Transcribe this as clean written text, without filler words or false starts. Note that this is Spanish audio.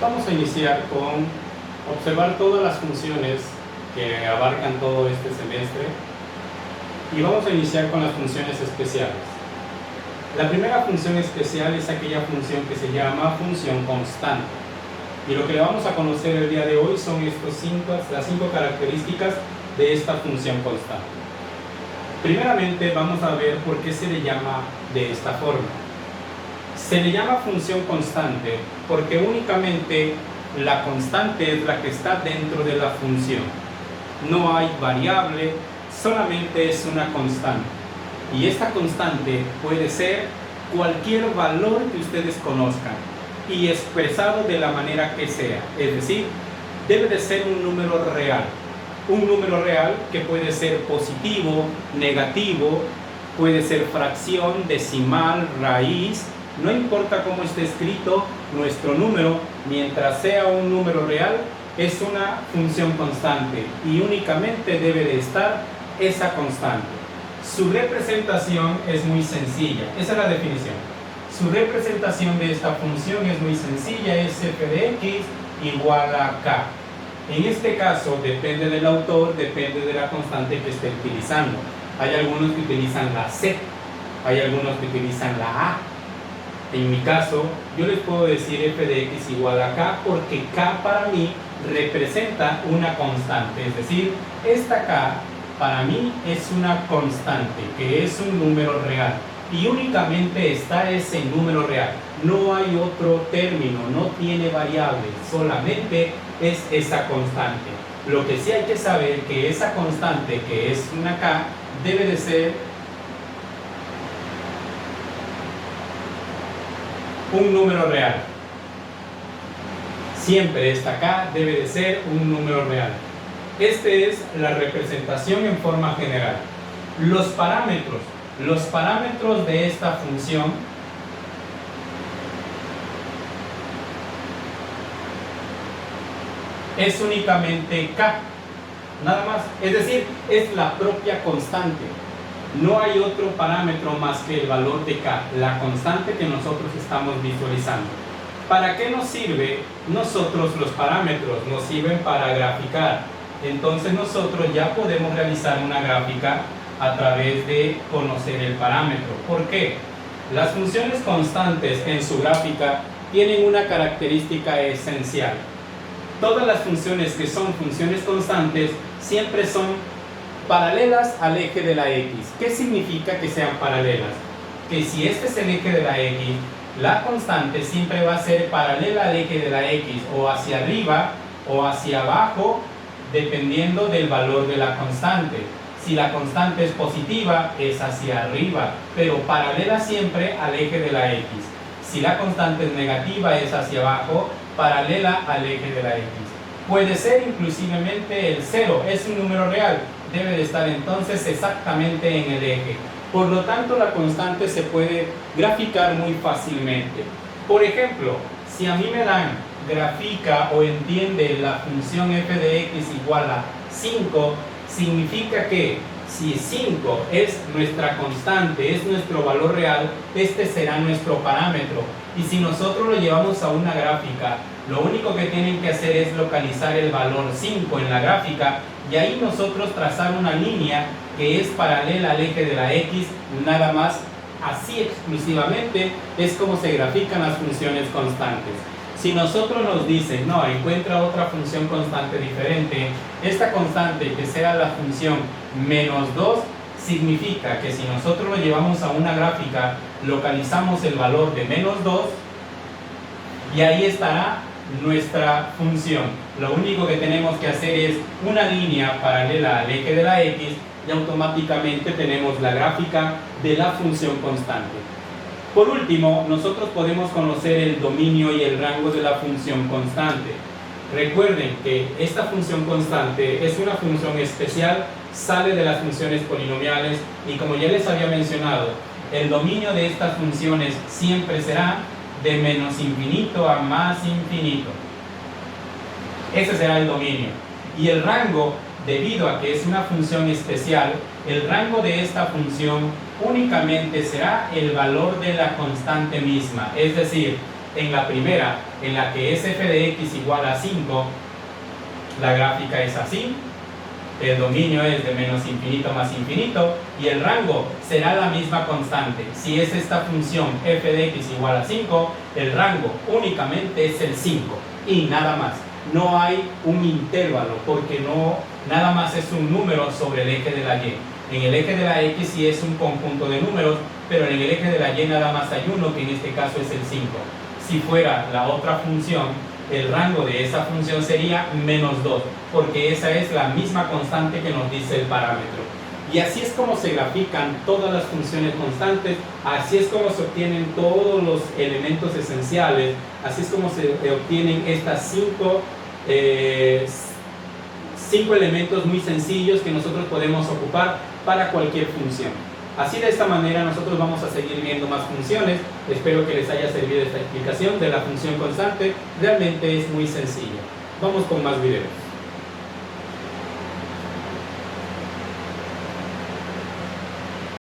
Vamos a iniciar con observar todas las funciones que abarcan todo este semestre y vamos a iniciar con las funciones especiales. La primera función especial es aquella función que se llama función constante, y lo que le vamos a conocer el día de hoy son las cinco características de esta función constante. Primeramente vamos a ver por qué se le llama de esta forma. Se le llama función constante porque únicamente la constante es la que está dentro de la función. No hay variable, solamente es una constante. Y esta constante puede ser cualquier valor que ustedes conozcan y expresado de la manera que sea. Es decir, debe de ser un número real. Un número real que puede ser positivo, negativo, puede ser fracción, decimal, raíz. No importa cómo esté escrito nuestro número, mientras sea un número real, es una función constante y únicamente debe de estar esa constante. Su representación es muy sencilla, esa es la definición. Su representación de esta función es muy sencilla, es f de x igual a k. En este caso depende del autor, depende de la constante que esté utilizando. Hay algunos que utilizan la c, hay algunos que utilizan la a. En mi caso, yo les puedo decir f de x igual a k porque k para mí representa una constante, es decir, esta k para mí es una constante, que es un número real, y únicamente está ese número real. No hay otro término, no tiene variables, solamente es esa constante. Lo que sí hay que saber que esa constante, que es una k, debe de ser un número real. Siempre esta k debe de ser un número real. Esta es la representación en forma general. Los parámetros de esta función es únicamente k, nada más. Es decir, es la propia constante. No hay otro parámetro más que el valor de k, la constante que nosotros estamos visualizando. ¿Para qué nos sirve? Nosotros los parámetros nos sirven para graficar. Entonces nosotros ya podemos realizar una gráfica a través de conocer el parámetro. ¿Por qué? Las funciones constantes en su gráfica tienen una característica esencial. Todas las funciones que son funciones constantes siempre son paralelas al eje de la x. ¿Qué significa que sean paralelas? Que si este es el eje de la x, la constante siempre va a ser paralela al eje de la x, o hacia arriba o hacia abajo, dependiendo del valor de la constante. Si la constante es positiva, es hacia arriba, pero paralela siempre al eje de la x. Si la constante es negativa, es hacia abajo, paralela al eje de la x. Puede ser inclusivemente el 0, es un número real, debe de estar entonces exactamente en el eje. Por lo tanto, la constante se puede graficar muy fácilmente. Por ejemplo, si a mí me dan grafica o entiende la función f de x igual a 5, significa que si 5 es nuestra constante, es nuestro valor real, este será nuestro parámetro. Y si nosotros lo llevamos a una gráfica, lo único que tienen que hacer es localizar el valor 5 en la gráfica y ahí nosotros trazar una línea que es paralela al eje de la x, nada más. Así exclusivamente es como se grafican las funciones constantes. Si nosotros nos dicen, no, encuentra otra función constante diferente, esta constante que sea la función menos 2, significa que si nosotros lo llevamos a una gráfica, localizamos el valor de menos 2 y ahí estará nuestra función. Lo único que tenemos que hacer es una línea paralela al eje de la x y automáticamente tenemos la gráfica de la función constante. Por último, nosotros podemos conocer el dominio y el rango de la función constante. Recuerden que esta función constante es una función especial, sale de las funciones polinomiales y como ya les había mencionado, el dominio de estas funciones siempre será de menos infinito a más infinito. Ese será el dominio. Y el rango, debido a que es una función especial, el rango de esta función únicamente será el valor de la constante misma. Es decir, En la primera, en la que es f de x igual a 5, la gráfica es así, el dominio es de menos infinito más infinito y el rango será la misma constante. Si es esta función f de x igual a 5, el rango únicamente es el 5 y nada más. No hay un intervalo porque nada más es un número sobre el eje de la y. En el eje de la x sí es un conjunto de números, pero en el eje de la y nada más hay uno, que en este caso es el 5. Si fuera la otra función, el rango de esa función sería menos 2, porque esa es la misma constante que nos dice el parámetro. Y así es como se grafican todas las funciones constantes, así es como se obtienen todos los elementos esenciales, así es como se obtienen estas cinco elementos muy sencillos que nosotros podemos ocupar para cualquier función. Así, de esta manera nosotros vamos a seguir viendo más funciones. Espero que les haya servido esta explicación de la función constante. Realmente es muy sencilla. Vamos con más videos.